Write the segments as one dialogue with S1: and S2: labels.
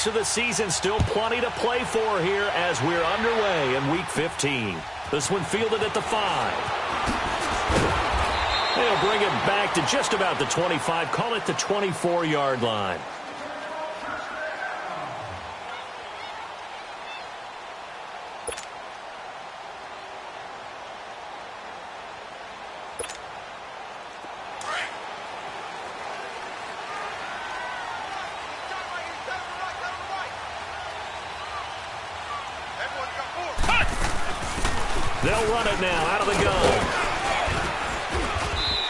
S1: of the season, still plenty to play for here as we're underway in Week 15. This one fielded at the 5. They'll bring it back to just about the 25, call it the 24-yard line. They'll run it now out of the gun.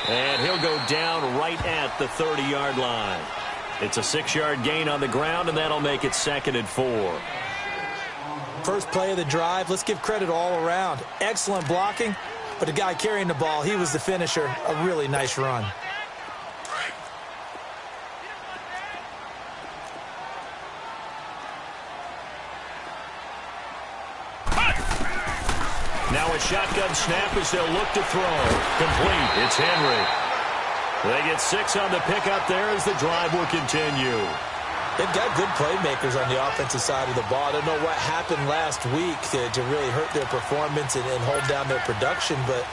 S1: And he'll go down right at the 30-yard line. It's a 6-yard gain on the ground, and that'll make it 2nd and 4.
S2: First play of the drive, let's give credit all around. Excellent blocking, but the guy carrying the ball, he was the finisher. A really nice run.
S1: Now a shotgun snap as they'll look to throw. Complete. It's Henry. They get 6 on the pickup there as the drive will continue.
S2: They've got good playmakers on the offensive side of the ball. I don't know what happened last week to really hurt their performance and hold down their production, but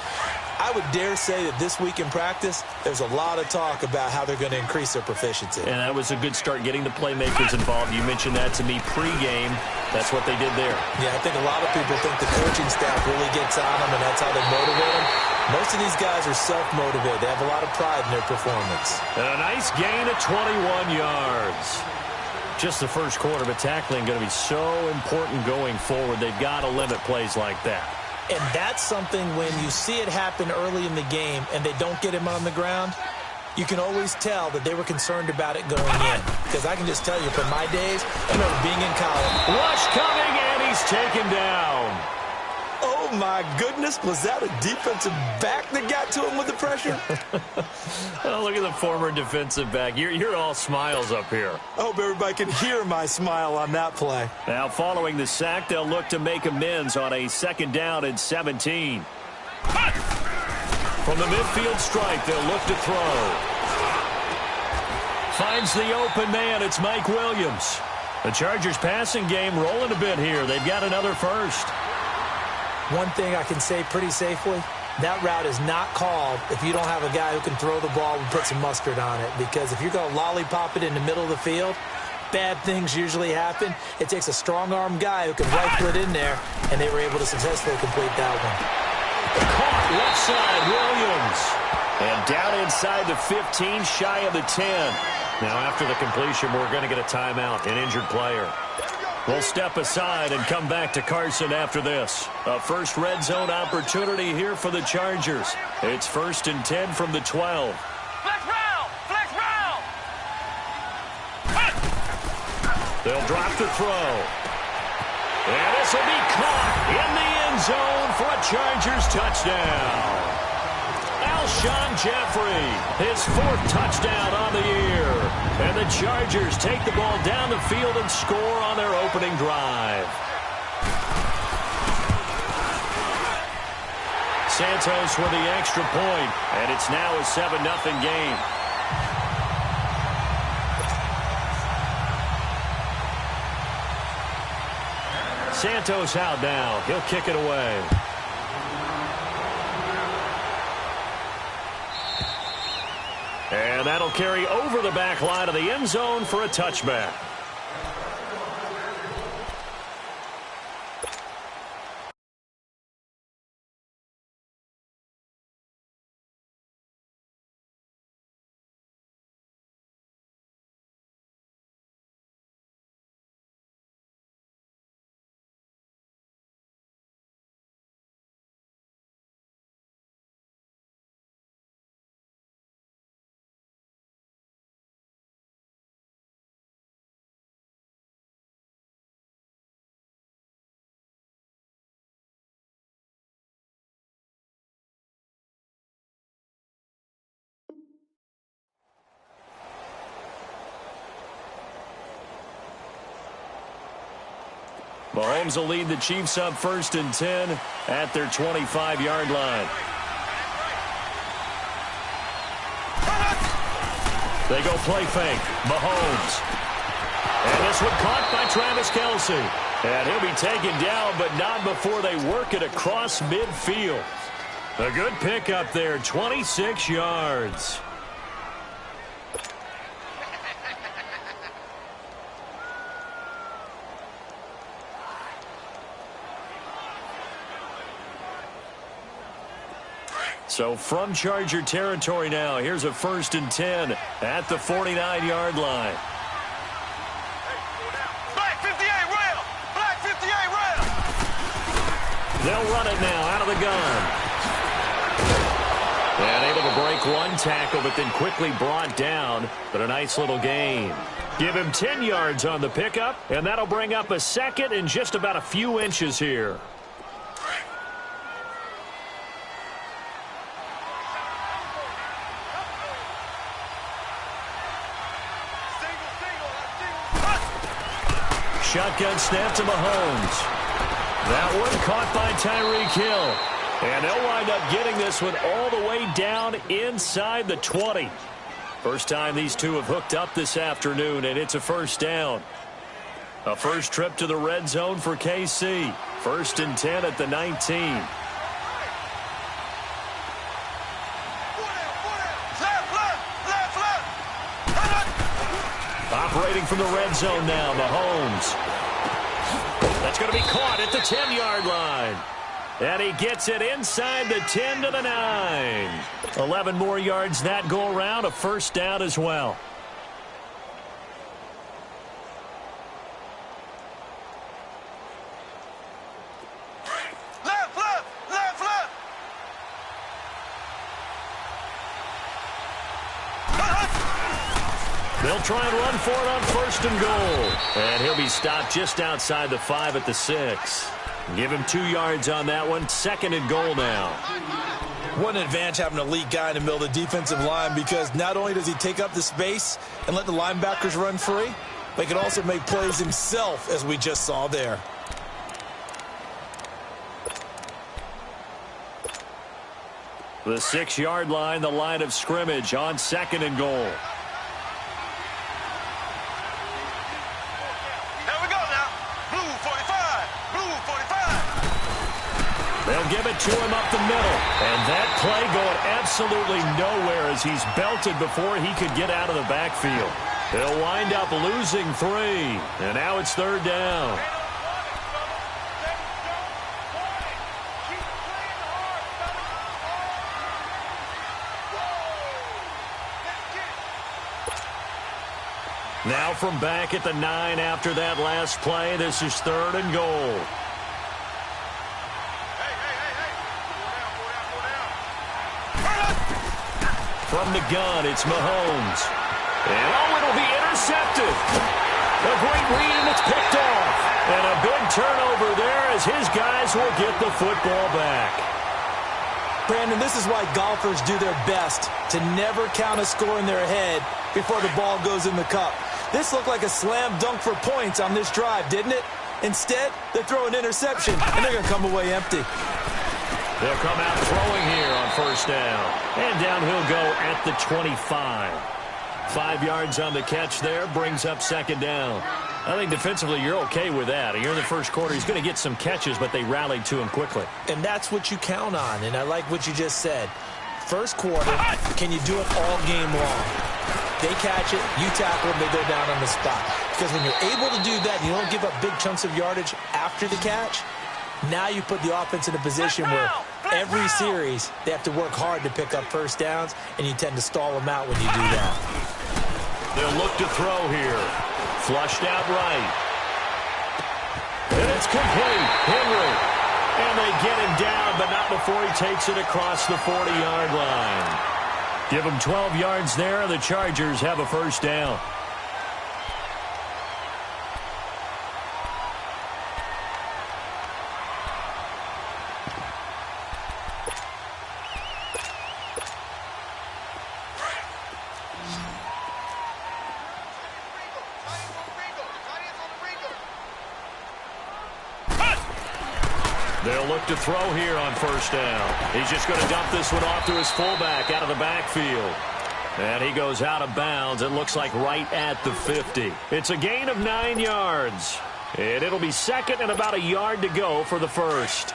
S2: I would dare say that this week in practice, there's a lot of talk about how they're going to increase their proficiency.
S1: And that was a good start getting the playmakers involved. You mentioned that to me pregame. That's what they did there.
S2: Yeah, I think a lot of people think the coaching staff really gets on them, and that's how they motivate them. Most of these guys are self-motivated. They have a lot of pride in their performance.
S1: And a nice gain of 21 yards. Just the first quarter, but tackling going to be so important going forward. They've got to limit plays like that.
S2: And that's something when you see it happen early in the game and they don't get him on the ground, you can always tell that they were concerned about it going in. Because I can just tell you from my days, I remember being in college.
S1: Rush coming, and he's taken down.
S2: Oh, my goodness. Was that a defensive back that got to him with the pressure?
S1: Oh, look at the former defensive back. You're all smiles up here.
S2: I hope everybody can hear my smile on that play.
S1: Now, following the sack, they'll look to make amends on a 2nd down and 17. From the midfield stripe, they'll look to throw. Finds the open man. It's Mike Williams. The Chargers passing game rolling a bit here. They've got another first.
S2: One thing I can say pretty safely, that route is not called if you don't have a guy who can throw the ball and put some mustard on it. Because if you're going to lollipop it in the middle of the field, bad things usually happen. It takes a strong-arm guy who can rifle it in there, and they were able to successfully complete that one.
S1: Caught left side, Williams. And down inside the 15, shy of the 10. Now after the completion, we're going to get a timeout, an injured player. We'll step aside and come back to Carson after this. A first red zone opportunity here for the Chargers. It's 1st and 10 from the 12.
S3: Flex round! Flex round!
S1: They'll drop the throw. And this will be caught in the end zone for a Chargers touchdown. Alshon Jeffrey, his 4th touchdown on the year. And the Chargers take the ball down the field and score on their opening drive. Santos with the extra point, and it's now a 7-0 game. Santos out now. He'll kick it away. And that'll carry over the back line of the end zone for a touchback. Mahomes will lead the Chiefs up 1st and 10 at their 25-yard line. They go play fake. Mahomes. And this one caught by Travis Kelce. And he'll be taken down, but not before they work it across midfield. A good pickup there, 26 yards. So from Charger territory now, here's a 1st and 10 at the 49-yard line.
S3: Black 58 rail! Black 58 rail!
S1: They'll run it now out of the gun. And able to break one tackle, but then quickly brought down. But a nice little gain. Give him 10 yards on the pickup, and that'll bring up a 2nd and just about a few inches here. Shotgun snap to Mahomes. That one caught by Tyreek Hill. And they'll wind up getting this one all the way down inside the 20. First time these two have hooked up this afternoon, and it's a 1st down. A first trip to the red zone for KC. 1st and 10 at the 19. Operating from the red zone now, Mahomes. That's going to be caught at the 10-yard line. And he gets it inside the 10 to the 9. 11 more yards that go around, a 1st down as well. They'll try and run for it on 1st and goal. And he'll be stopped just outside the 5 at the 6. Give him 2 yards on that one. 2nd and goal now.
S2: What an advantage having an elite guy in the middle of the defensive line, because not only does he take up the space and let the linebackers run free, but he can also make plays himself, as we just saw there.
S1: The 6-yard line, the line of scrimmage on 2nd and goal. They'll give it to him up the middle. And that play going absolutely nowhere as he's belted before he could get out of the backfield. They'll wind up losing 3. And now it's 3rd down. Now from back at the 9 after that last play, this is 3rd and goal. From the gun, it's Mahomes. And it'll be intercepted. A great read, and it's picked off. And a big turnover there as his guys will get the football back.
S2: Brandon, this is why golfers do their best to never count a score in their head before the ball goes in the cup. This looked like a slam dunk for points on this drive, didn't it? Instead, they throw an interception, and they're going to come away empty.
S1: They'll come out throwing here on 1st down. And down he'll go at the 25. 5 yards on the catch there, brings up 2nd down. I think defensively you're okay with that. You're in the first quarter. He's going to get some catches, but they rallied to him quickly.
S2: And that's what you count on, and I like what you just said. First quarter, can you do it all game long? They catch it, you tackle them, they go down on the spot. Because when you're able to do that and you don't give up big chunks of yardage after the catch, now you put the offense in a position where every series they have to work hard to pick up 1st downs, and you tend to stall them out when you do that.
S1: They'll look to throw here. Flushed out right. And it's complete. Henry. And they get him down, but not before he takes it across the 40-yard line. Give him 12 yards there, and the Chargers have a 1st down. They'll look to throw here on 1st down. He's just going to dump this one off to his fullback out of the backfield. And he goes out of bounds. It looks like right at the 50. It's a gain of 9 yards. And it'll be second and about a yard to go for the first.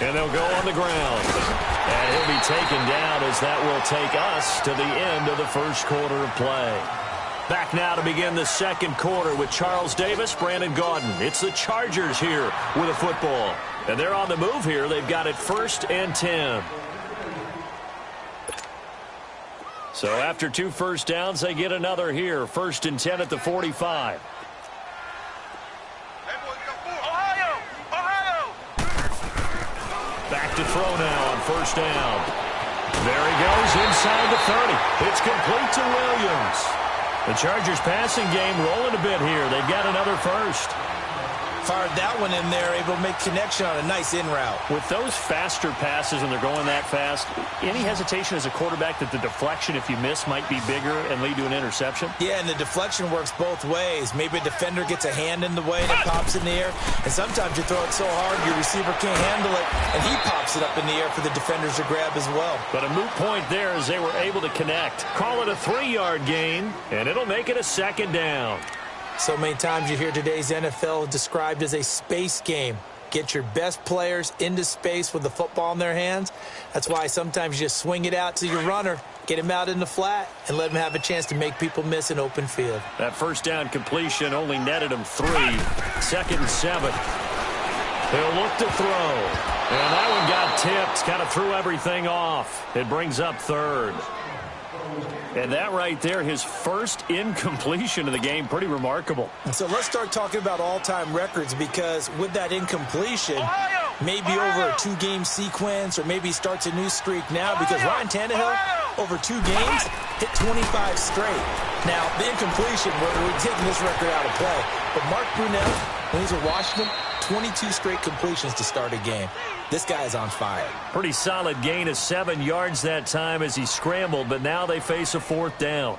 S1: And they'll go on the ground. And he'll be taken down as that will take us to the end of the first quarter of play. Back now to begin the second quarter with Charles Davis, Brandon Gaudin. It's the Chargers here with a football. And they're on the move here. They've got it 1st and 10. So after 2 first downs, they get another here. 1st and 10 at the 45. Back to throw now on 1st down. There he goes inside the 30. It's complete to Williams. The Chargers passing game rolling a bit here. They've got another first.
S2: Fired that one in there, able to make connection on a nice in route.
S1: With those faster passes when they're going that fast, any hesitation as a quarterback that the deflection, if you miss, might be bigger and lead to an interception?
S2: Yeah, and the deflection works both ways. Maybe a defender gets a hand in the way and it pops in the air. And sometimes you throw it so hard your receiver can't handle it, and he pops it up in the air for the defenders to grab as well.
S1: But a moot point there as they were able to connect. Call it a 3-yard gain, and it'll make it a 2nd down.
S2: So many times you hear today's NFL described as a space game. Get your best players into space with the football in their hands. That's why sometimes you just swing it out to your runner, get him out in the flat, and let him have a chance to make people miss an open field.
S1: That 1st down completion only netted him 3. 2nd and 7. He'll look to throw. And that one got tipped, kind of threw everything off. It brings up 3rd. And that right there, his first incompletion of the game, pretty remarkable.
S2: So let's start talking about all-time records, because with that incompletion, maybe over a 2-game sequence, or maybe he starts a new streak now, because Ryan Tannehill, over 2 games, hit 25 straight. Now, the incompletion, we're taking this record out of play. But Mark Brunell, when he's at Washington, 22 straight completions to start a game. This guy is on fire.
S1: Pretty solid gain of 7 yards that time as he scrambled, but now they face a 4th down.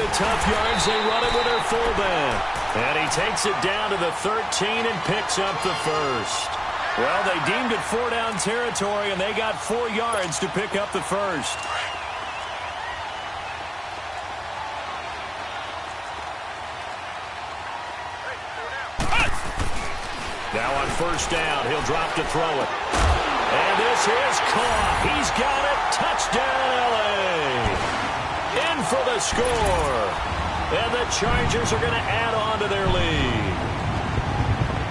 S1: Tough yards, they run it with their fullback. And he takes it down to the 13 and picks up the first. Well, they deemed it 4-down territory, and they got 4 yards to pick up the first. Now on 1st down, he'll drop to throw it. And this is caught. He's got it. Touchdown, L.A. In for the score. And the Chargers are going to add on to their lead.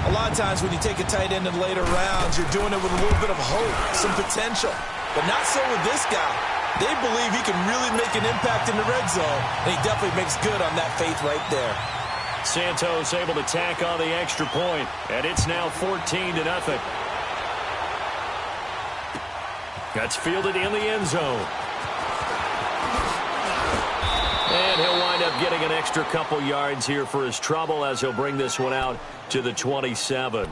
S2: A lot of times when you take a tight end in later rounds, you're doing it with a little bit of hope, some potential. But not so with this guy. They believe he can really make an impact in the red zone, and he definitely makes good on that faith right there.
S1: Santos able to tack on the extra point, and it's now 14-0. That's fielded in the end zone. And he'll wind up getting an extra couple yards here for his trouble as he'll bring this one out to the 27.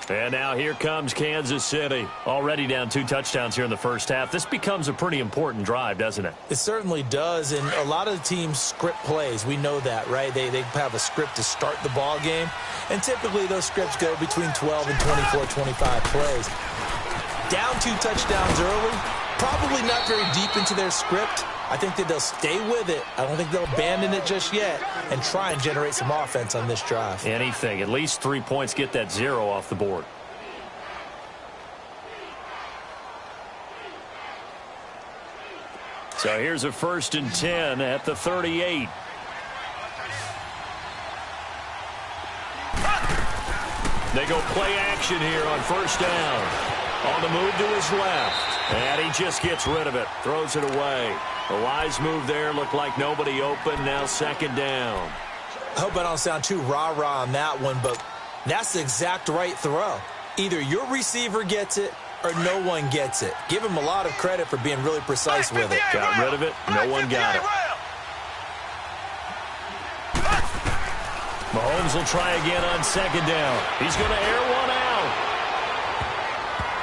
S1: And now here comes Kansas City. Already down 2 touchdowns here in the first half. This becomes a pretty important drive, doesn't it?
S2: It certainly does, and a lot of the teams script plays. We know that, right? They have a script to start the ball game, and typically those scripts go between 12 and 24, 25 plays. Down 2 touchdowns early, probably not very deep into their script. I think that they'll stay with it. I don't think they'll abandon it just yet and try and generate some offense on this drive.
S1: Anything. At least 3 points, get that 0 off the board. So here's a 1st and 10 at the 38. They go play action here on 1st down. On the move to his left. And he just gets rid of it. Throws it away. A wise move there. Looked like nobody open. Now 2nd down.
S2: I hope I don't sound too rah-rah on that one, but that's the exact right throw. Either your receiver gets it or no one gets it. Give him a lot of credit for being really precise with it.
S1: Got rid of it. No one got it. Mahomes will try again on second down. He's going to air one out.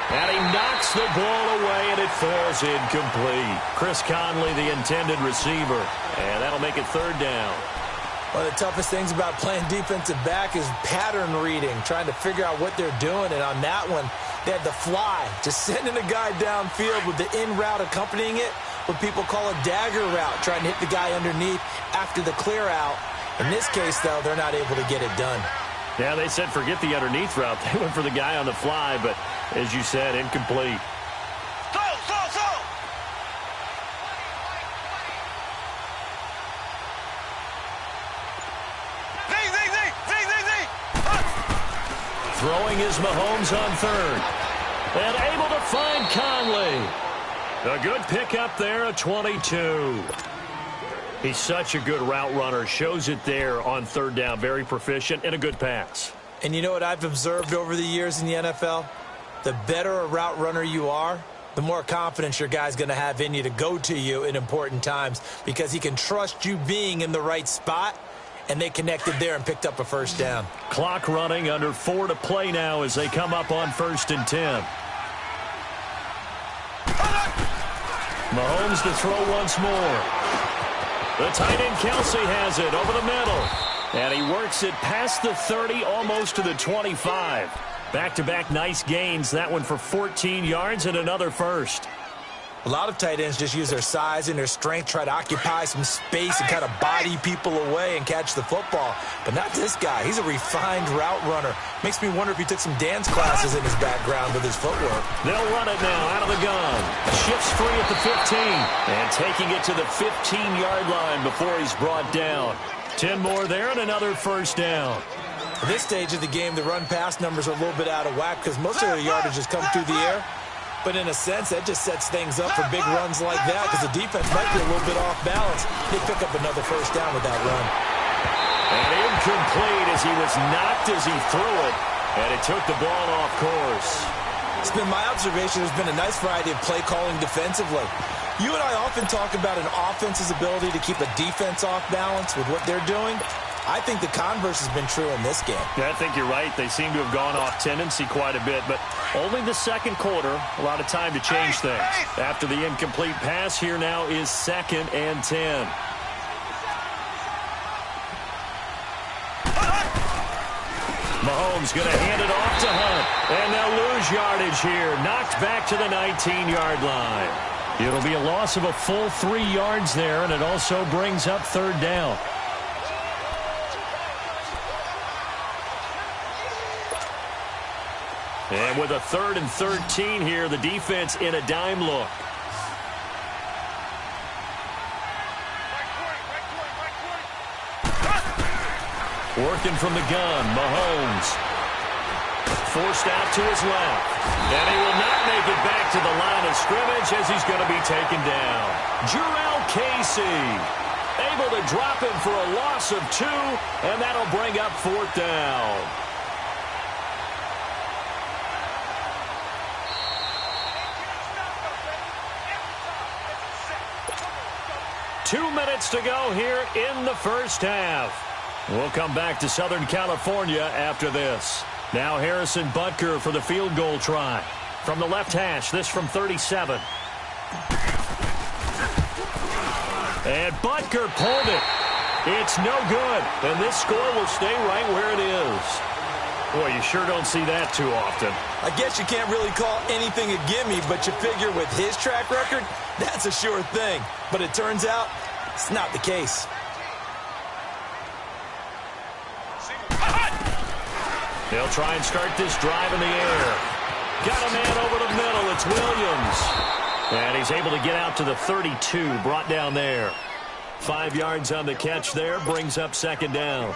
S1: And he knocks the ball away, and it falls incomplete. Chris Conley, the intended receiver. And that'll make it third down.
S2: One of the toughest things about playing defensive back is pattern reading, trying to figure out what they're doing. And on that one, they had the fly, just sending a guy downfield with the in route accompanying it, what people call a dagger route, trying to hit the guy underneath after the clear out. In this case, though, they're not able to get it done.
S1: Yeah, they said forget the underneath route. They went for the guy on the fly, but as you said, incomplete. Throwing is Mahomes on third. And able to find Conley. A good pickup there, a 22. He's such a good route runner. Shows it there on third down. Very proficient and a good pass.
S2: And you know what I've observed over the years in the NFL? The better a route runner you are, the more confidence your guy's going to have in you to go to you in important times because he can trust you being in the right spot. And they connected there and picked up a first down.
S1: Clock running, under 4 to play now as they come up on 1st and 10. Mahomes to throw once more. The tight end Kelsey has it over the middle. And he works it past the 30, almost to the 25. Back-to-back nice gains. That one for 14 yards and another first.
S2: A lot of tight ends just use their size and their strength, try to occupy some space and kind of body people away and catch the football. But not this guy. He's a refined route runner. Makes me wonder if he took some dance classes in his background with his footwork.
S1: They'll run it now out of the gun. Shifts free at the 15. And taking it to the 15-yard line before he's brought down. 10 more there and another first down.
S2: At this stage of the game, the run-pass numbers are a little bit out of whack because most of their yardage has come through the air. But in a sense, that just sets things up for big runs like that because the defense might be a little bit off balance. They pick up another first down with that run.
S1: And incomplete as he was knocked as he threw it. And it took the ball off course.
S2: It's been my observation there's been a nice variety of play calling defensively. You and I often talk about an offense's ability to keep a defense off balance with what they're doing. I think the converse has been true in this game.
S1: Yeah, I think you're right. They seem to have gone off tendency quite a bit, but only the second quarter, a lot of time to change things. After the incomplete pass, here now is 2nd and 10. Mahomes going to hand it off to Hunt, and they'll lose yardage here. Knocked back to the 19-yard line. It'll be a loss of a full 3 yards there, and it also brings up third down. And with a 3rd and 13 here, the defense in a dime look. Working from the gun, Mahomes. Forced out to his left. And he will not make it back to the line of scrimmage as he's going to be taken down. Jurrell Casey able to drop him for a loss of 2, and that'll bring up 4th down. 2 minutes to go here in the first half. We'll come back to Southern California after this. Now Harrison Butker for the field goal try. From the left hash, this from 37. And Butker pulled it. It's no good. And this score will stay right where it is. Boy, you sure don't see that too often.
S2: I guess you can't really call anything a gimme, but you figure with his track record, that's a sure thing. But it turns out it's not the case.
S1: They'll try and start this drive in the air. Got a man over the middle. It's Williams. And he's able to get out to the 32, brought down there. 5 yards on the catch there, brings up 2nd down.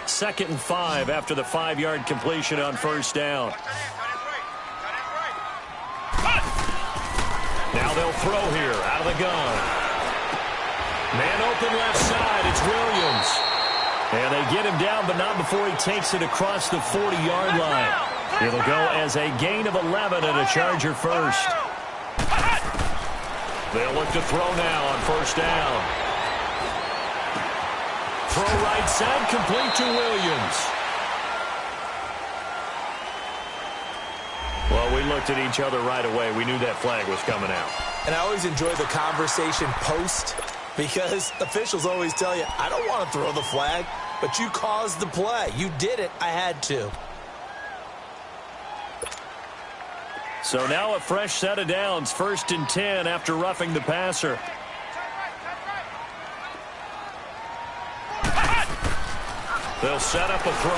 S1: 2nd and 5 after the 5-yard completion on first down. Now they'll throw here out of the gun. Man open left side, it's Williams. And they get him down, but not before he takes it across the 40-yard line. It'll go as a gain of 11 and a Charger first. They'll look to throw now on first down. Throw right side, complete to Williams. Well, we looked at each other right away. We knew that flag was coming out.
S2: And I always enjoy the conversation post because officials always tell you, I don't want to throw the flag, but you caused the play. You did it. I had to.
S1: So now a fresh set of downs, 1st and 10 after roughing the passer. They'll set up a throw.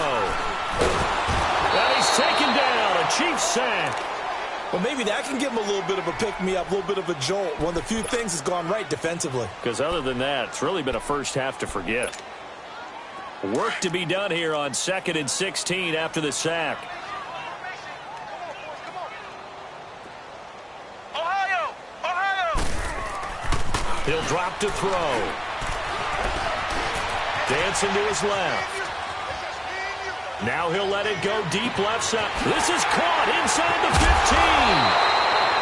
S1: And he's taken down, a Chiefs sack.
S2: Well, maybe that can give him a little bit of a pick-me-up, a little bit of a jolt. One of the few things that's gone right defensively.
S1: Because other than that, it's really been a first half to forget. Work to be done here on 2nd and 16 after the sack. He'll drop to throw. Dancing to his left. Now he'll let it go deep left side. This is caught inside the 15.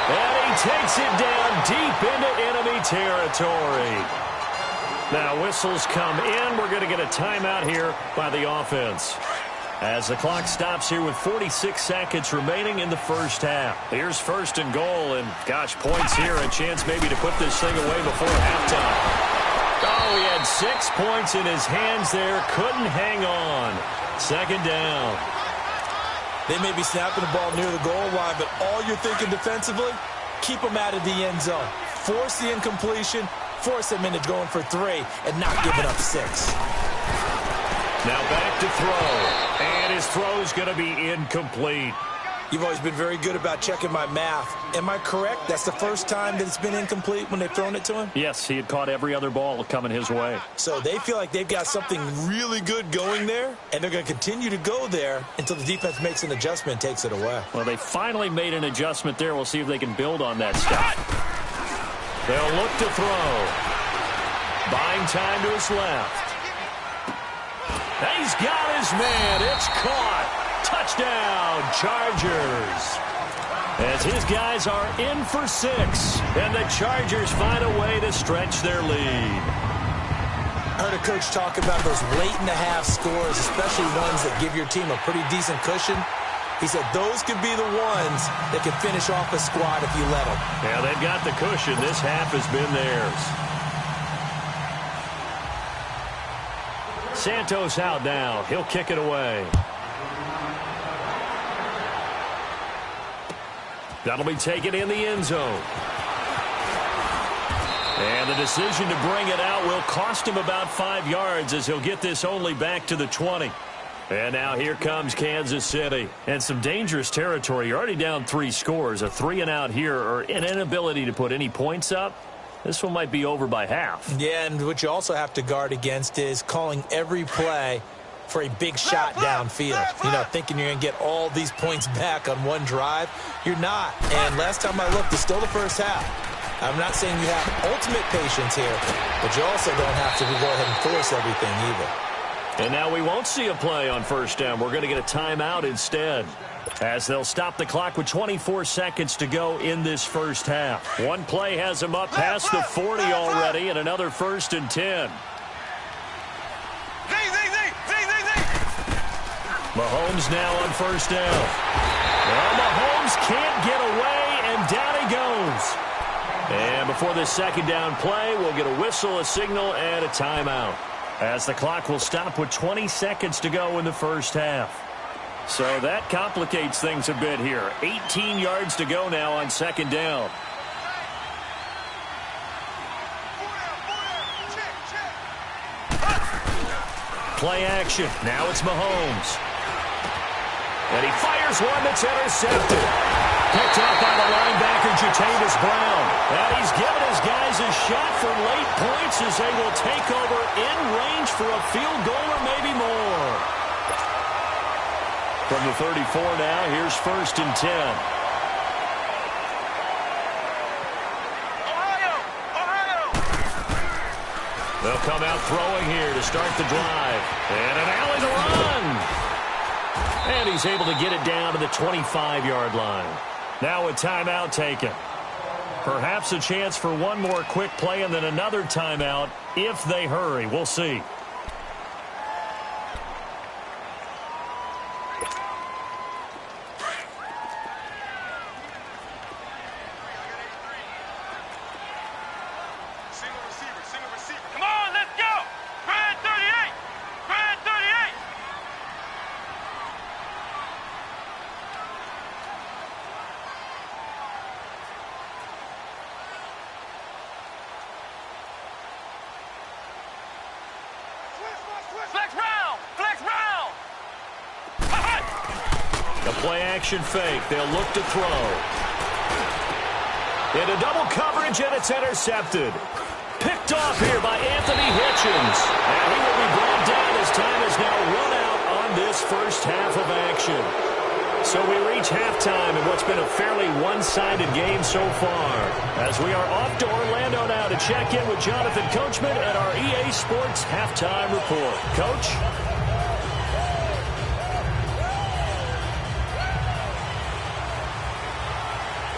S1: And he takes it down deep into enemy territory. Now whistles come in. We're going to get a timeout here by the offense. As the clock stops here with 46 seconds remaining in the first half. Here's 1st and goal, and gosh, points here. A chance maybe to put this thing away before halftime. Oh, he had 6 points in his hands there. Couldn't hang on. 2nd down.
S2: They may be snapping the ball near the goal line, but all you're thinking defensively, keep them out of the end zone. Force the incompletion, force them into going for 3, and not giving up 6.
S1: Now back to throw. And his throw's going to be incomplete.
S2: You've always been very good about checking my math. Am I correct? That's the first time that it's been incomplete when they've thrown it to him?
S1: Yes, he had caught every other ball coming his way.
S2: So they feel like they've got something really good going there, and they're going to continue to go there until the defense makes an adjustment and takes it away.
S1: Well, they finally made an adjustment there. We'll see if they can build on that stuff. They'll look to throw. Buying time to his left. He's got his man. It's caught. Touchdown, Chargers. As his guys are in for 6, and the Chargers find a way to stretch their lead.
S2: I heard a coach talk about those late-in-the-half scores, especially ones that give your team a pretty decent cushion. He said those could be the ones that can finish off a squad if you let them.
S1: Yeah, they've got the cushion. This half has been theirs. Santos out now. He'll kick it away. That'll be taken in the end zone. And the decision to bring it out will cost him about 5 yards as he'll get this only back to the 20. And now here comes Kansas City. And some dangerous territory. You're already down 3 scores. A 3-and-out here or an inability to put any points up. This one might be over by half.
S2: Yeah, and what you also have to guard against is calling every play for a big shot downfield. You know, thinking you're going to get all these points back on one drive. You're not. And last time I looked, it's still the first half. I'm not saying you have ultimate patience here, but you also don't have to go ahead and force everything either.
S1: And now we won't see a play on 1st down. We're going to get a timeout instead, as they'll stop the clock with 24 seconds to go in this first half. One play has them up past the 40 already, and another 1st and 10. Mahomes now on 1st down. Well, Mahomes can't get away, and down he goes. And before this 2nd down play, we'll get a whistle, a signal, and a timeout, as the clock will stop with 20 seconds to go in the first half. So that complicates things a bit here. 18 yards to go now on 2nd down. Play action. Now it's Mahomes. And he fires one that's intercepted. Picked up by the linebacker, Jatavis Brown. And he's given his guys a shot for late points as they will take over in range for a field goal or maybe more. From the 34 now, here's 1st and 10. They'll come out throwing here to start the drive. And an alley to run. And he's able to get it down to the 25-yard line. Now a timeout taken. Perhaps a chance for one more quick play and then another timeout if they hurry. We'll see. A play-action fake. They'll look to throw. Into double coverage, and it's intercepted. Picked off here by Anthony Hitchens. And he will be brought down as time is now run out on this first half of action. So we reach halftime in what's been a fairly one-sided game so far. As we are off to Orlando now to check in with Jonathan Coachman at our EA Sports Halftime Report. Coach?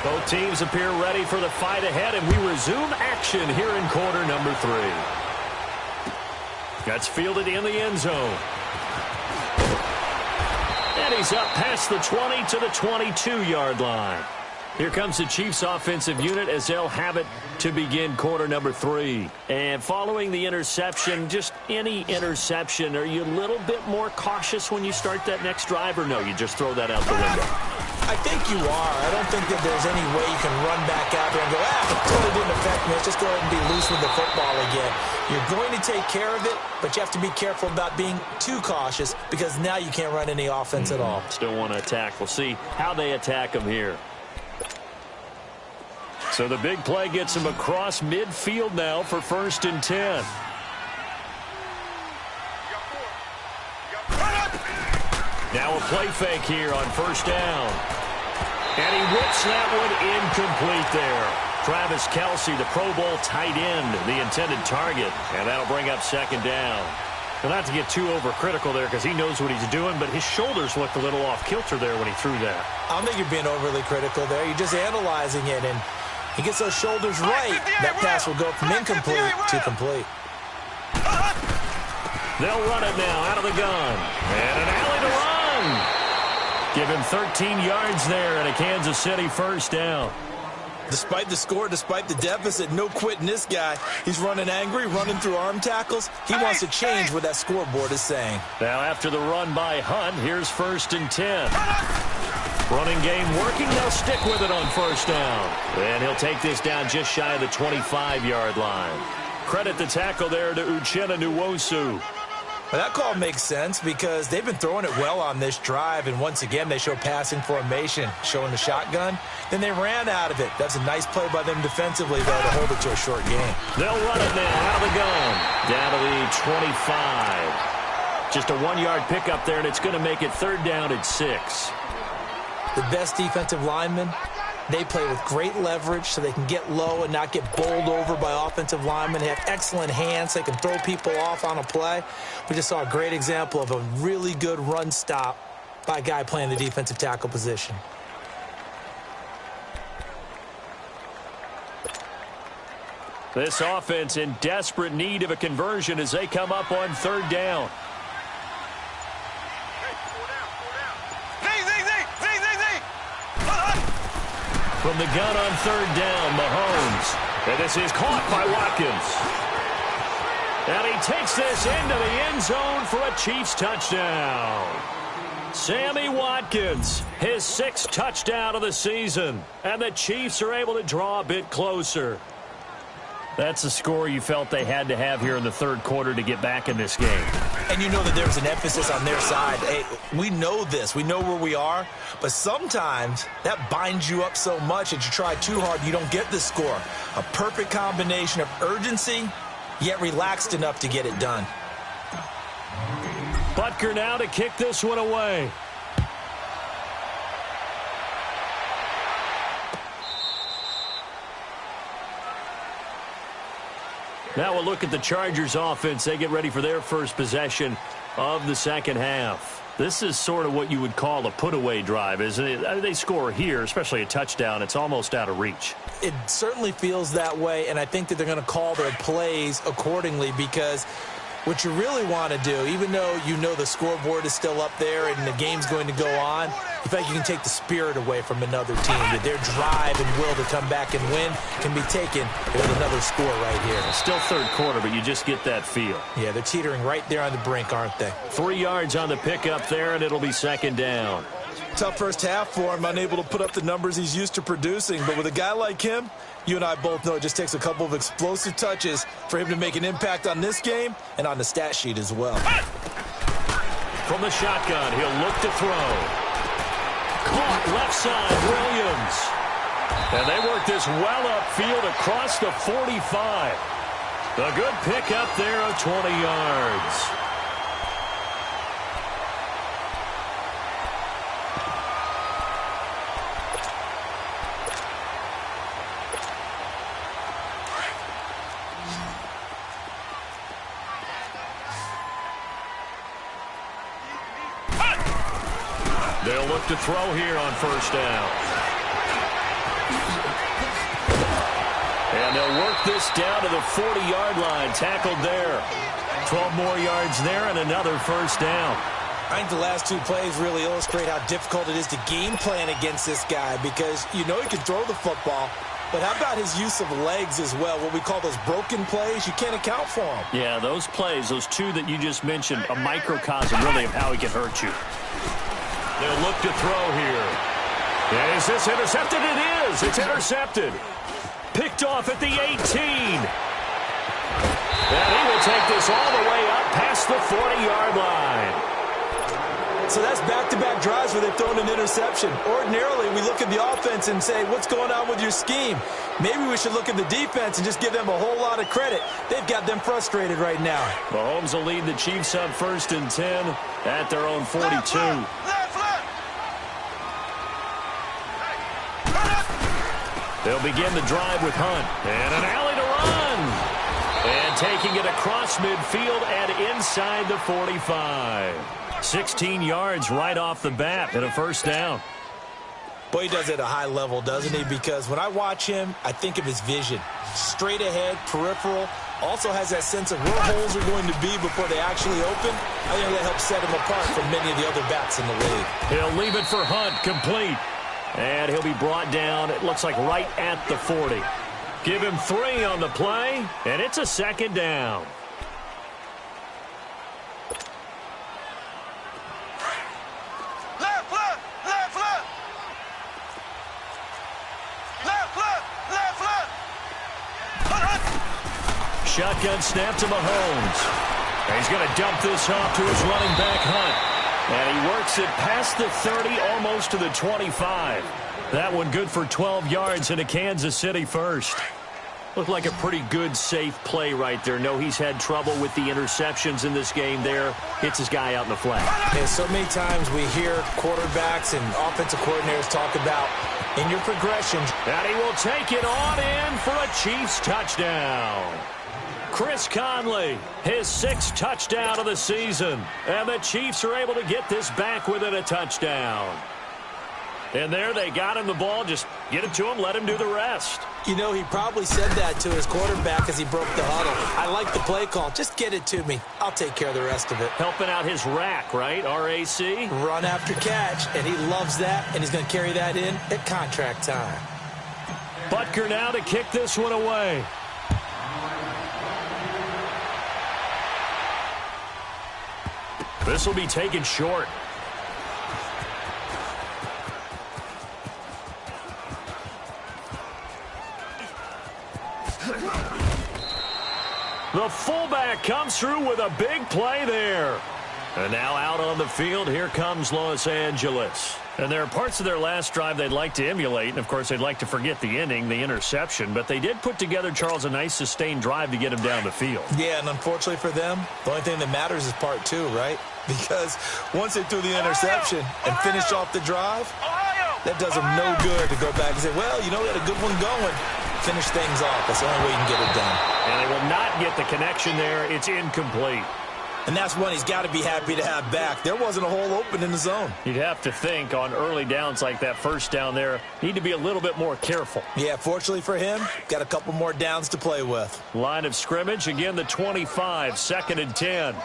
S1: Both teams appear ready for the fight ahead, and we resume action here in quarter number 3. That's fielded in the end zone. And he's up past the 20 to the 22-yard line. Here comes the Chiefs offensive unit as they'll have it to begin quarter number 3. And following the interception, just any interception, are you a little bit more cautious when you start that next drive, or no, you just throw that out the window?
S2: I think you are. I don't think that there's any way you can run back out there and go, it totally didn't affect me. Let's just go ahead and be loose with the football again. You're going to take care of it, but you have to be careful about being too cautious because now you can't run any offense at all.
S1: Still want to attack. We'll see how they attack them here. So the big play gets him across midfield now for 1st and 10. Now a play fake here on 1st down. And he whips that one incomplete there. Travis Kelce, the Pro Bowl tight end, the intended target. And that'll bring up 2nd down. Well, not to get too overcritical there because he knows what he's doing, but his shoulders looked a little off kilter there when he threw that.
S2: I don't think you're being overly critical there. You're just analyzing it, and he gets those shoulders right. That pass will go from incomplete to complete.
S1: They'll run it now out of the gun. And an alley to run. Give him 13 yards there and a Kansas City 1st down.
S2: Despite the score, despite the deficit, no quitting this guy. He's running angry, running through arm tackles. He wants to change what that scoreboard is saying.
S1: Now after the run by Hunt, here's 1st and 10. Running game working. They'll stick with it on 1st down. And he'll take this down just shy of the 25-yard line. Credit the tackle there to Uchenna Nwosu.
S2: Well, that call makes sense because they've been throwing it well on this drive, and once again they show passing formation, showing the shotgun. Then they ran out of it. That's a nice play by them defensively, though, to hold it to a short game.
S1: They'll run it now out of the gun. Down to the 25. Just a 1-yard pickup there, and it's going to make it 3rd down at 6.
S2: The best defensive linemen, they play with great leverage so they can get low and not get bowled over by offensive linemen. They have excellent hands. They can throw people off on a play. We just saw a great example of a really good run stop by a guy playing the defensive tackle position.
S1: This offense in desperate need of a conversion as they come up on 3rd down. From the gun on 3rd down, Mahomes. And this is caught by Watkins. And he takes this into the end zone for a Chiefs touchdown. Sammy Watkins, his 6th touchdown of the season. And the Chiefs are able to draw a bit closer. That's the score you felt they had to have here in the 3rd quarter to get back in this game.
S2: And you know that there's an emphasis on their side. Hey, we know this. We know where we are. But sometimes that binds you up so much that you try too hard, you don't get the score. A perfect combination of urgency, yet relaxed enough to get it done.
S1: Butker now to kick this one away. Now we'll look at the Chargers offense. They get ready for their first possession of the 2nd half. This is sort of what you would call a put-away drive, isn't it? They score here, especially a touchdown. It's almost out of reach.
S2: It certainly feels that way, and I think that they're going to call their plays accordingly because what you really want to do, even though you know the scoreboard is still up there and the game's going to go on, you feel like you can take the spirit away from another team, that their drive and will to come back and win can be taken with another score right here.
S1: Still 3rd quarter, but you just get that feel.
S2: Yeah, they're teetering right there on the brink, aren't they?
S1: 3 yards on the pickup there, and it'll be 2nd down.
S2: Tough first half for him, unable to put up the numbers he's used to producing. But with a guy like him, you and I both know it just takes a couple of explosive touches for him to make an impact on this game and on the stat sheet as well.
S1: From the shotgun, he'll look to throw. Caught left side, Williams. And they work this well upfield across the 45. A good pickup there of 20 yards. They'll look to throw here on first down. And they'll work this down to the 40-yard line, tackled there. 12 more yards there and another first down.
S2: I think the last two plays really illustrate how difficult it is to game plan against this guy because you know he can throw the football, but how about his use of legs as well? What we call those broken plays, you can't account for them.
S1: Yeah, those plays, those two that you just mentioned, a microcosm really of how he can hurt you. They'll look to throw here. And is this intercepted? It is. It's intercepted. Picked off at the 18. And he will take this all the way up past the 40-yard line.
S2: So that's back-to-back drives where they've thrown an interception. Ordinarily, we look at the offense and say, what's going on with your scheme? Maybe we should look at the defense and just give them a whole lot of credit. They've got them frustrated right now.
S1: Mahomes will lead the Chiefs up 1st and 10 at their own 42. They'll begin the drive with Hunt. And an alley to run. And taking it across midfield and inside the 45. 16 yards right off the bat and a first down.
S2: Boy, he does it at a high level, doesn't he? Because when I watch him, I think of his vision. Straight ahead, peripheral. Also has that sense of where holes are going to be before they actually open. I think that helps set him apart from many of the other backs in the league.
S1: He'll leave it for Hunt, complete. And he'll be brought down, it looks like right at the 40. Give him 3 on the play, and it's a second down. Shotgun snap to Mahomes. And he's going to dump this off to his running back, Hunt. And he works it past the 30, almost to the 25. That one good for 12 yards into Kansas City first. Looked like a pretty good, safe play right there. No, he's had trouble with the interceptions in this game there. Hits his guy out in the flat.
S2: And so many times we hear quarterbacks and offensive coordinators talk about in your progressions.
S1: And he will take it on in for a Chiefs touchdown. Chris Conley, his 6th touchdown of the season. And the Chiefs are able to get this back within a touchdown. And there they got him the ball. Just get it to him, let him do the rest.
S2: You know, he probably said that to his quarterback as he broke the huddle. I like the play call. Just get it to me. I'll take care of the rest of it.
S1: Helping out his rack, right? R-A-C?
S2: Run after catch. And he loves that, and he's going to carry that in at contract time.
S1: Butker now to kick this one away. This will be taken short. The fullback comes through with a big play there. And now out on the field, here comes Los Angeles. And there are parts of their last drive they'd like to emulate. And, of course, they'd like to forget the inning, the interception. But they did put together, Charles, a nice sustained drive to get him down the field.
S2: Yeah, and unfortunately for them, the only thing that matters is part 2, right? Because once they threw the interception and finished off the drive, that does them no good to go back and say, well, you know, we had a good one going. Finish things off. That's the only way you can get it done.
S1: And they will not get the connection there. It's incomplete.
S2: And that's one he's got to be happy to have back. There wasn't a hole open in the zone.
S1: You'd have to think on early downs like that first down there, need to be a little bit more careful.
S2: Yeah, fortunately for him, got a couple more downs to play with.
S1: Line of scrimmage, again the 25, 2nd and 10.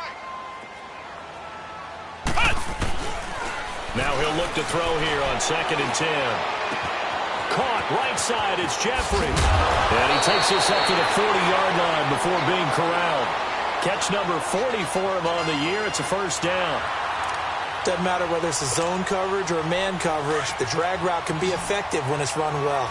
S1: Now he'll look to throw here on 2nd and 10. Caught right side, it's Jeffrey. And he takes this up to the 40-yard line before being corralled. Catch number 40 for him on the year. It's a first down.
S2: Doesn't matter whether it's a zone coverage or man coverage. The drag route can be effective when it's run well.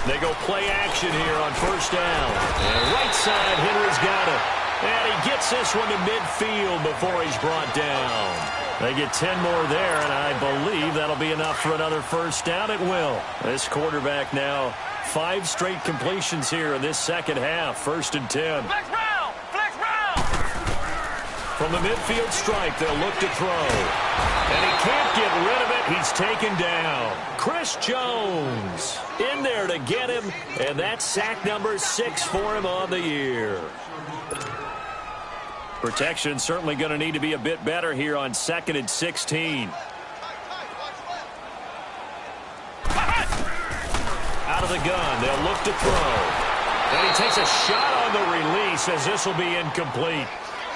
S2: They go play action here on first down. And right side, Henry's got it.
S1: And he gets this one to midfield before he's brought down. They get 10 more there, and I believe that'll be enough for another first down. It will. This quarterback now 5 straight completions here in this second half. 1st and 10.
S3: Flex round! Flex round!
S1: From the midfield stripe, they'll look to throw. And he can't get rid of it. He's taken down. Chris Jones in there to get him, and that's sack number 6 for him on the year. Protection certainly going to need to be a bit better here on 2nd and 16. Out of the gun, they'll look to throw. And he takes a shot on the release as this will be incomplete.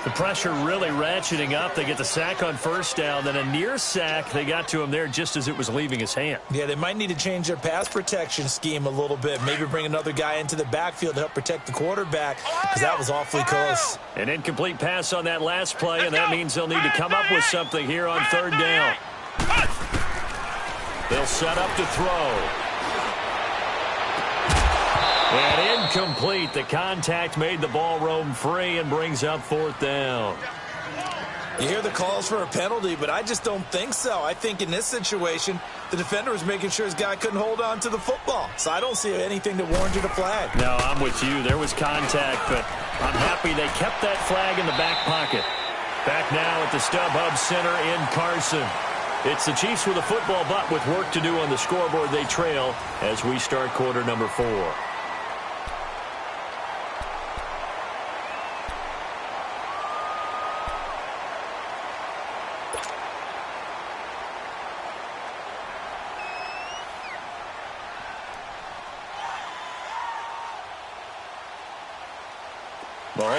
S1: The pressure really ratcheting up. They get the sack on 1st down, then a near sack. They got to him there just as it was leaving his hand.
S2: Yeah, they might need to change their pass protection scheme a little bit. Maybe bring another guy into the backfield to help protect the quarterback, because that was awfully close.
S1: An incomplete pass on that last play, and that means they'll need to come up with something here on 3rd down. They'll set up to throw. And incomplete. The contact made the ball roam free and brings up 4th down.
S2: You hear the calls for a penalty, but I just don't think so. I think in this situation, the defender was making sure his guy couldn't hold on to the football. So I don't see anything that warranted a flag.
S1: No, I'm with you. There was contact, but I'm happy they kept that flag in the back pocket. Back now at the StubHub Center in Carson. It's the Chiefs with a football, but with work to do on the scoreboard, they trail as we start quarter number 4.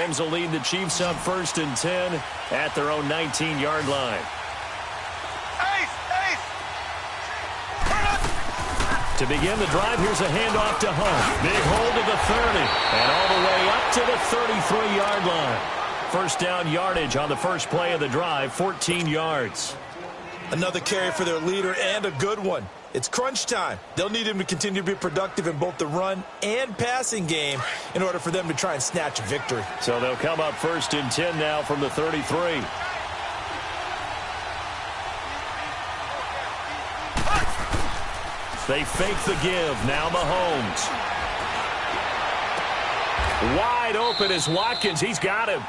S1: Mahomes will lead the Chiefs up 1st and 10 at their own 19-yard line. To begin the drive, here's a handoff to Hunt. Big hold to the 30, and all the way up to the 33-yard line. 1st down yardage on the first play of the drive, 14 yards.
S2: Another carry for their leader, and a good one. It's crunch time. They'll need him to continue to be productive in both the run and passing game in order for them to try and snatch a victory.
S1: So they'll come up 1st and 10 now from the 33. They fake the give. Now Mahomes. Wide open is Watkins. He's got him.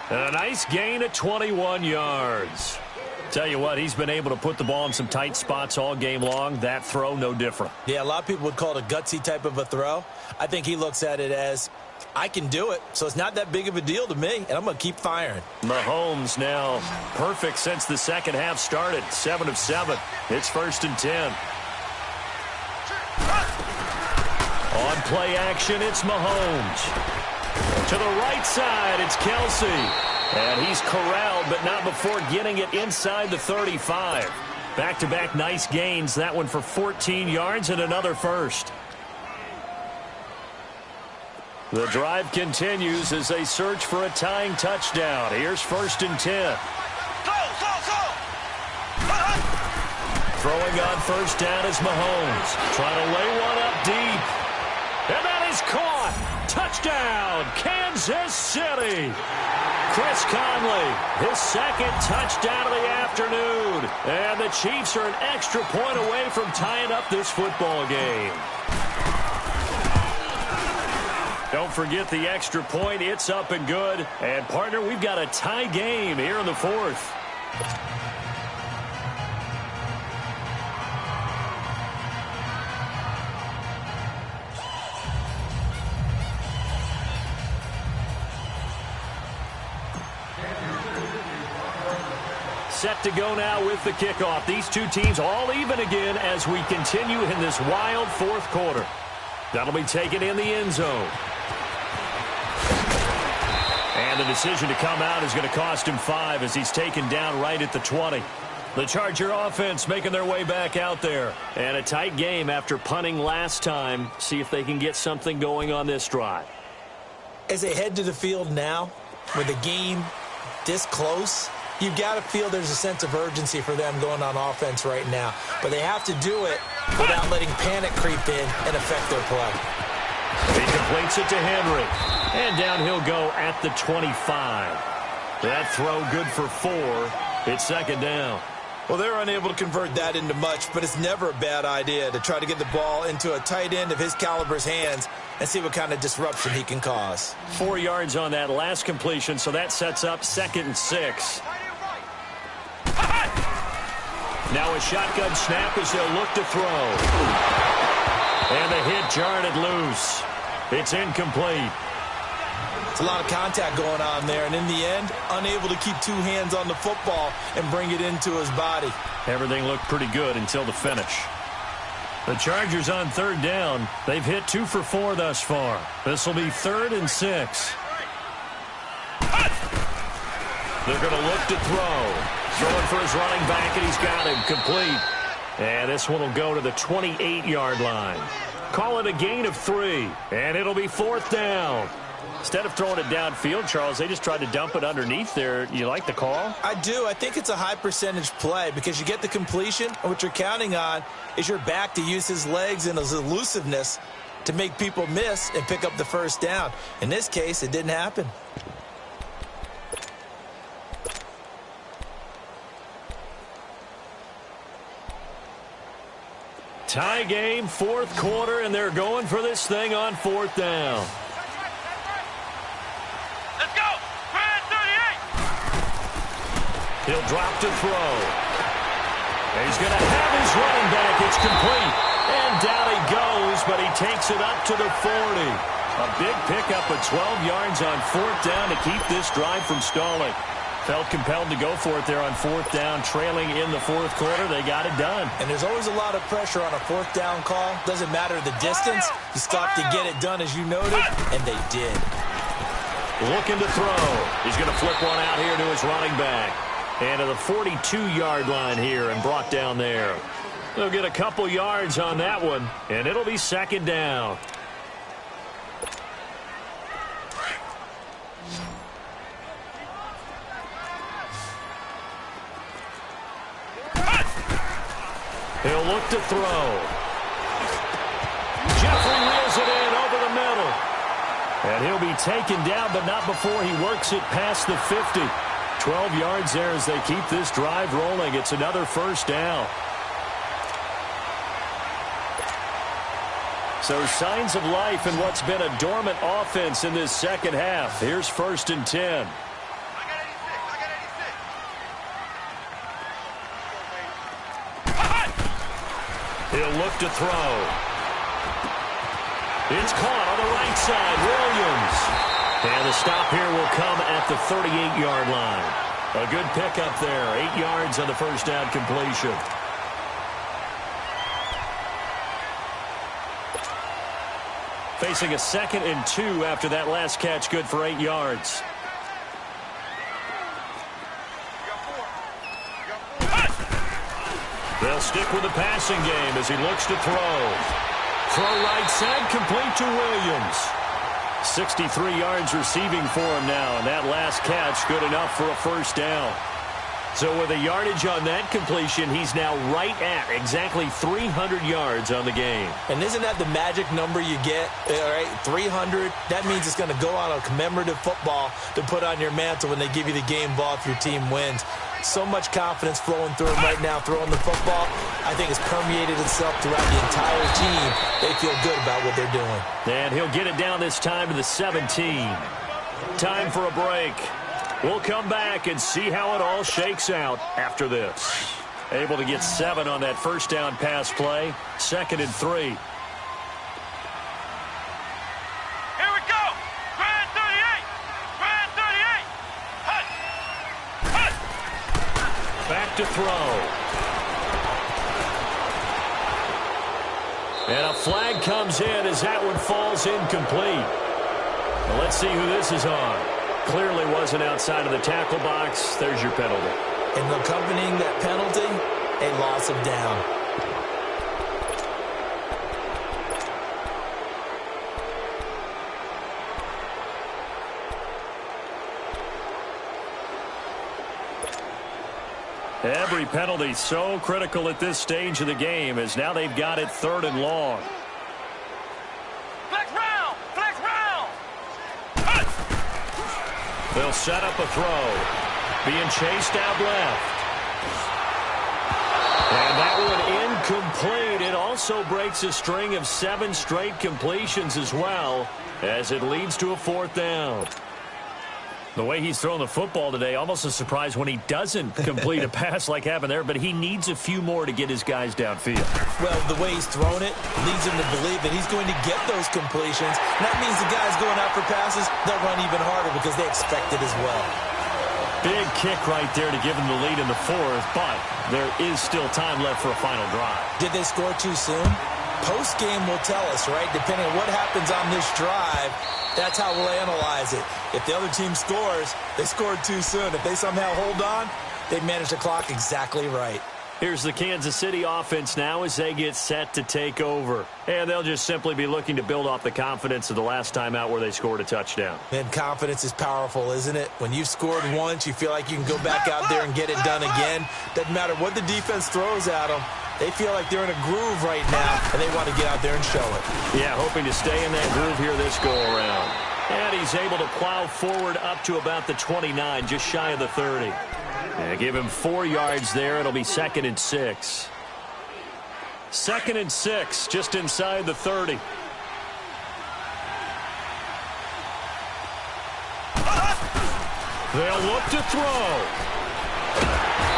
S1: And a nice gain at 21 yards. Tell you what, he's been able to put the ball in some tight spots all game long. That throw, no different.
S2: Yeah, a lot of people would call it a gutsy type of a throw. I think he looks at it as, I can do it, so it's not that big of a deal to me, and I'm going to keep firing.
S1: Mahomes now perfect since the second half started. 7 of 7. It's 1st and 10. On play action, it's Mahomes. To the right side, it's Kelsey. And he's corralled, but not before getting it inside the 35. Back-to-back nice gains. That one for 14 yards and another first. The drive continues as they search for a tying touchdown. Here's 1st and 10. Throwing on 1st down is Mahomes. Trying to lay one up deep. And that is caught. Touchdown, Kansas City. Chris Conley, his 2nd touchdown of the afternoon. And the Chiefs are an extra point away from tying up this football game. Don't forget the extra point. It's up and good. And, partner, we've got a tie game here in the 4th. Set to go now with the kickoff. These two teams all even again as we continue in this wild 4th quarter. That'll be taken in the end zone. And the decision to come out is going to cost him 5 as he's taken down right at the 20. The Charger offense making their way back out there. And a tight game after punting last time. See if they can get something going on this drive.
S2: As they head to the field now, with the game this close, you've got to feel there's a sense of urgency for them going on offense right now. But they have to do it without letting panic creep in and affect their play.
S1: He Completes it to Henry. And down he'll go at the 25. That throw good for 4. It's second down.
S2: Well, they're unable to convert that into much, but it's never a bad idea to try to get the ball into a tight end of his caliber's hands and see what kind of disruption he can cause.
S1: 4 yards on that last completion, so that sets up 2nd and 6. Now a shotgun snap as they'll look to throw. And the hit jarred it loose. It's incomplete.
S2: It's a lot of contact going on there, and in the end, unable to keep 2 hands on the football and bring it into his body.
S1: Everything looked pretty good until the finish. The Chargers on 3rd down. They've hit 2 for 4 thus far. This will be 3rd and 6. They're going to look to throw. Throwing for his running back, and he's got him complete. And this one will go to the 28-yard line. Call it a gain of 3, and it'll be 4th down. Instead of throwing it downfield, Charles, they just tried to dump it underneath there. You like the call?
S2: I do. I think it's a high-percentage play because you get the completion, and what you're counting on is your back to use his legs and his elusiveness to make people miss and pick up the first down. In this case, it didn't happen.
S1: Tie game, 4th quarter, and they're going for this thing on 4th down.
S3: Let's go! 38!
S1: He'll drop to throw. He's going to have his running back. It's complete. And down he goes, but he takes it up to the 40. A big pickup of 12 yards on 4th down to keep this drive from stalling. Felt compelled to go for it there on 4th down, trailing in the 4th quarter. They got it done.
S2: And there's always a lot of pressure on a 4th down call. Doesn't matter the distance. You stop to get it done, as you noted, and they did.
S1: Looking to throw. He's going to flip one out here to his running back. And to the 42-yard line here and brought down there. They'll get a couple yards on that one, and it'll be 2nd down. He'll look to throw. Jeffrey reels it in over the middle. And he'll be taken down, but not before he works it past the 50. 12 yards there as they keep this drive rolling. It's another 1st down. So signs of life in what's been a dormant offense in this second half. Here's 1st and 10. He'll look to throw. It's caught on the right side. Williams. And the stop here will come at the 38-yard line. A good pickup there. 8 yards on the 1st down completion. Facing a 2nd and 2 after that last catch. Good for 8 yards. They'll stick with the passing game as he looks to throw. Throw right side, complete to Williams. 63 yards receiving for him now, and that last catch good enough for a 1st down. So with a yardage on that completion, he's now right at exactly 300 yards on the game.
S2: And isn't that the magic number you get? All right, 300. That means it's going to go on a commemorative football to put on your mantle when they give you the game ball if your team wins. So much confidence flowing through him right now, throwing the football. I think it's permeated itself throughout the entire team. They feel good about what they're doing.
S1: And he'll get it down this time to the 17. Time for a break. We'll come back and see how it all shakes out after this. Able to get 7 on that 1st down pass play. 2nd and 3.
S3: Here we go! Grand 38! Grand 38! Hut! Hut!
S1: Back to throw. And a flag comes in as that one falls incomplete. Well, let's see who this is on. Clearly wasn't outside of the tackle box. There's your penalty.
S2: And accompanying that penalty, a loss of down.
S1: Every penalty so critical at this stage of the game as now they've got it 3rd and long.
S3: Flex round! Flex
S1: They'll set up a throw. Being chased out left. And that one incomplete. It also breaks a string of 7 straight completions as well, as it leads to a 4th down. The way he's throwing the football today, almost a surprise when he doesn't complete a pass like happened there, but he needs a few more to get his guys downfield.
S2: Well, the way he's thrown it leads him to believe that he's going to get those completions. And that means the guys going out for passes, they'll run even harder because they expect it as well.
S1: Big kick right there to give him the lead in the 4th, but there is still time left for a final drive.
S2: Did they score too soon? Post-game will tell us, right? Depending on what happens on this drive, that's how we'll analyze it. If the other team scores, they scored too soon. If they somehow hold on, they manage the clock exactly right.
S1: Here's the Kansas City offense now as they get set to take over. And they'll just simply be looking to build off the confidence of the last time out where they scored a touchdown.
S2: And confidence is powerful, isn't it? When you've scored once, you feel like you can go back out there and get it done again. Doesn't matter what the defense throws at them. They feel like they're in a groove right now, and they want to get out there and show it.
S1: Yeah, hoping to stay in that groove here this go-around. And he's able to plow forward up to about the 29, just shy of the 30. And give him 4 yards there. It'll be 2nd and 6. 2nd and 6, just inside the 30. They'll look to throw.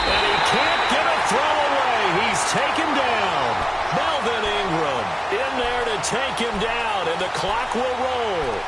S1: And he can't get a throw away. He's taken down. Melvin Ingram in there to take him down, and the clock will roll.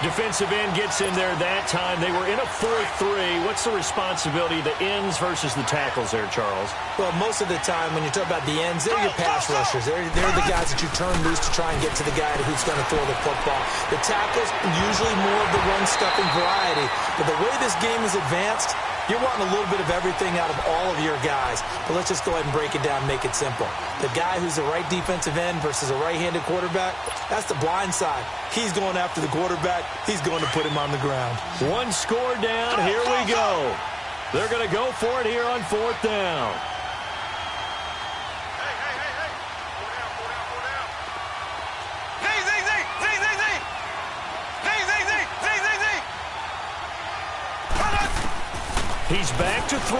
S1: Defensive end gets in there that time. They were in a 4-3. What's the responsibility of the ends versus the tackles there, Charles?
S2: Well, most of the time when you talk about the ends, they're your pass rushers. They're the guys that you turn loose to try and get to the guy who's going to throw the football. The tackles, usually more of the run-stuffing variety. But the way this game is advanced, you're wanting a little bit of everything out of all of your guys. But let's just go ahead and break it down and make it simple. The guy who's the right defensive end versus a right-handed quarterback, that's the blind side. He's going after the quarterback. He's going to put him on the ground.
S1: 1 score down. Here we go. They're going to go for it here on 4th down. He's back to throw.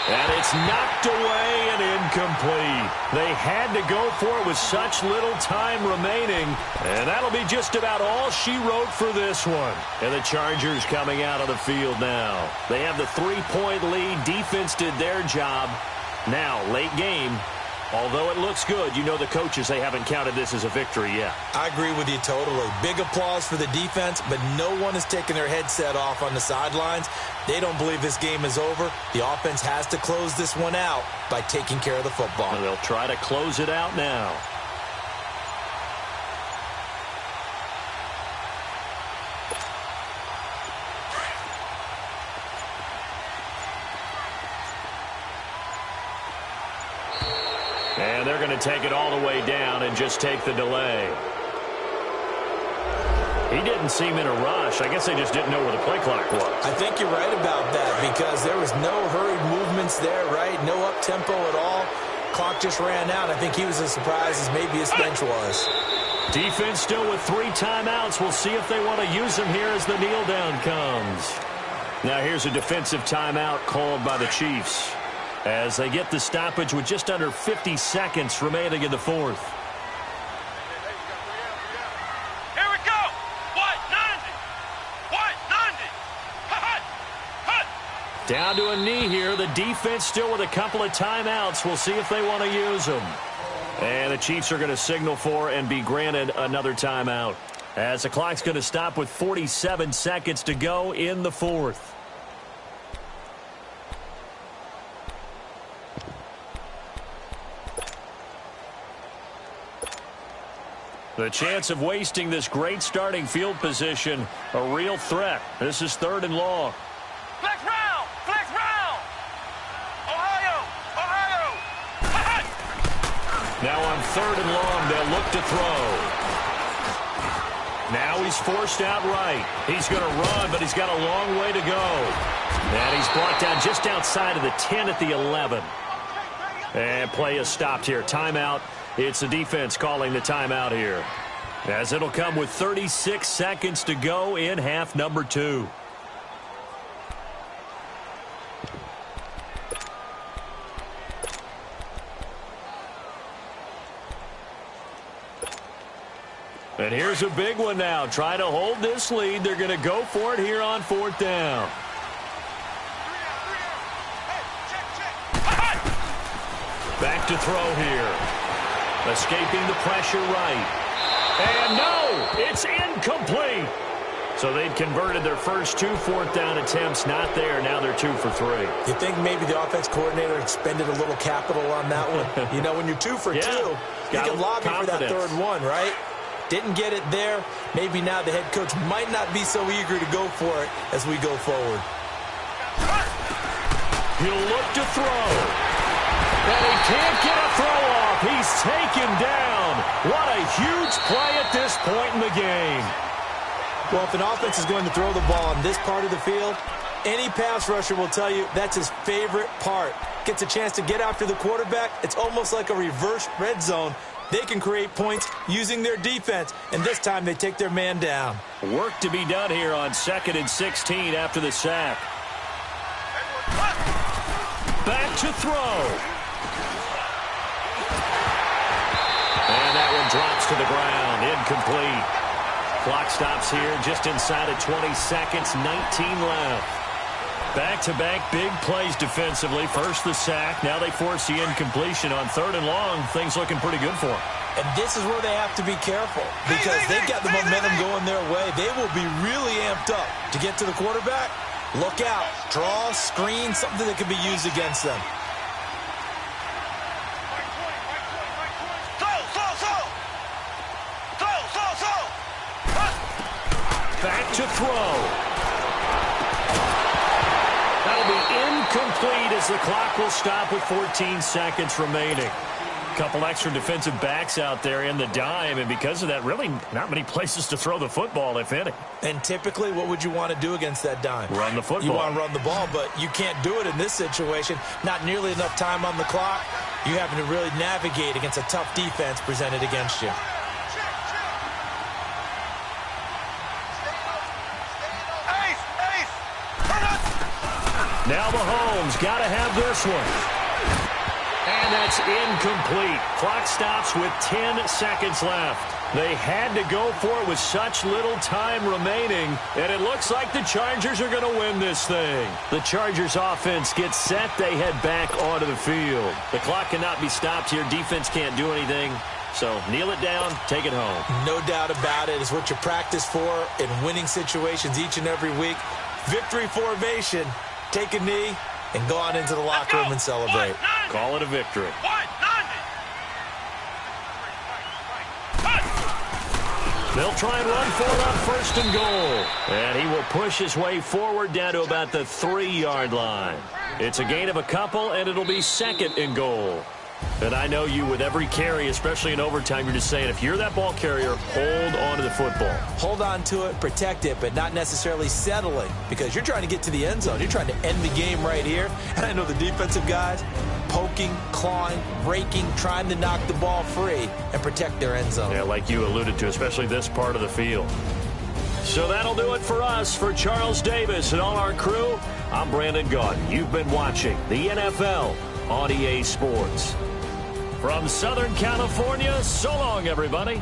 S1: And it's knocked away and incomplete. They had to go for it with such little time remaining. And that'll be just about all she wrote for this one. And the Chargers coming out of the field now. They have the 3-point lead. Defense did their job. Now, late game. Although it looks good, you know the coaches, they haven't counted this as a victory yet.
S2: I agree with you totally. Big applause for the defense, but no one is taking their headset off on the sidelines. They don't believe this game is over. The offense has to close this one out by taking care of the football.
S1: And they'll try to close it out now. And they're going to take it all the way down and just take the delay. He didn't seem in a rush. I guess they just didn't know where the play clock was.
S2: I think you're right about that because there was no hurried movements there, right? No up-tempo at all. Clock just ran out. I think he was as surprised as maybe his bench was.
S1: Defense still with 3 timeouts. We'll see if they want to use them here as the kneel down comes. Now here's a defensive timeout called by the Chiefs as they get the stoppage with just under 50 seconds remaining in the 4th.
S3: Here we go. What? 90. What? 90. Hut. Hut.
S1: Down to a knee here. The defense still with a couple of timeouts. We'll see if they want to use them. And the Chiefs are going to signal for and be granted another timeout as the clock's going to stop with 47 seconds to go in the 4th. The chance of wasting this great starting field position, a real threat. This is 3rd and long.
S3: Flex round. Flex round. Ohio. Ohio. Hut.
S1: Now on 3rd and long, they'll look to throw. Now he's forced out right. He's going to run, but he's got a long way to go. And he's brought down just outside of the 10 at the 11. And play is stopped here. Timeout. It's the defense calling the timeout here. as it'll come with 36 seconds to go in half number 2. And here's a big one now. Trying to hold this lead. They're going to go for it here on 4th down. Back to throw here. Escaping the pressure right. And no, it's incomplete. So they'd converted their first 2 4th down attempts. Not there. Now they're 2 for 3.
S2: You think maybe the offense coordinator expended a little capital on that one? You know, when you're 2 for 2, you can lobby for that 3rd one, right? Didn't get it there. Maybe now the head coach might not be so eager to go for it as we go forward.
S1: He'll look to throw. And he can't get a throw off. He's taken down. What a huge play at this point in the game.
S2: Well, if an offense is going to throw the ball on this part of the field, any pass rusher will tell you that's his favorite part. Gets a chance to get after the quarterback. It's almost like a reverse red zone. They can create points using their defense, and this time they take their man down.
S1: Work to be done here on 2nd and 16 after the sack. Back to throw. And that one drops to the ground. Incomplete. Clock stops here just inside of 20 seconds, 19 left. Back-to-back big plays defensively. First the sack. Now they force the incompletion on 3rd and long. Things looking pretty good for them.
S2: And this is where they have to be careful because they've got the momentum going their way. They will be really amped up to get to the quarterback. Look out. Draw, screen, something that can be used against them.
S1: Back to throw. That'll be incomplete as the clock will stop with 14 seconds remaining. Couple extra defensive backs out there in the dime, and because of that, really not many places to throw the football, if any.
S2: And typically, what would you want to do against that dime?
S1: Run the football.
S2: You want to run the ball, but you can't do it in this situation. Not nearly enough time on the clock. You having to really navigate against a tough defense presented against you.
S1: Now Mahomes got to have this one. And that's incomplete. Clock stops with 10 seconds left. They had to go for it with such little time remaining, and it looks like the Chargers are going to win this thing. The Chargers offense gets set. They head back onto the field. The clock cannot be stopped here. Defense can't do anything. So kneel it down, take it home.
S2: No doubt about it. It's what you practice for in winning situations each and every week. Victory formation. Take a knee and go on into the locker room and celebrate.
S1: Call it a victory. They'll try and run for it on 1st and goal. And he will push his way forward down to about the 3-yard line. It's a gain of a couple, and it'll be 2nd and goal. And I know you, with every carry, especially in overtime, you're just saying, if you're that ball carrier, hold on to the football.
S2: Hold on to it, protect it, but not necessarily settling, because you're trying to get to the end zone. You're trying to end the game right here. And I know the defensive guys poking, clawing, raking, trying to knock the ball free and protect their end zone.
S1: Yeah, like you alluded to, especially this part of the field. So that'll do it for us. For Charles Davis and all our crew, I'm Brandon Gaudin. You've been watching the NFL on EA Sports. From Southern California, so long, everybody.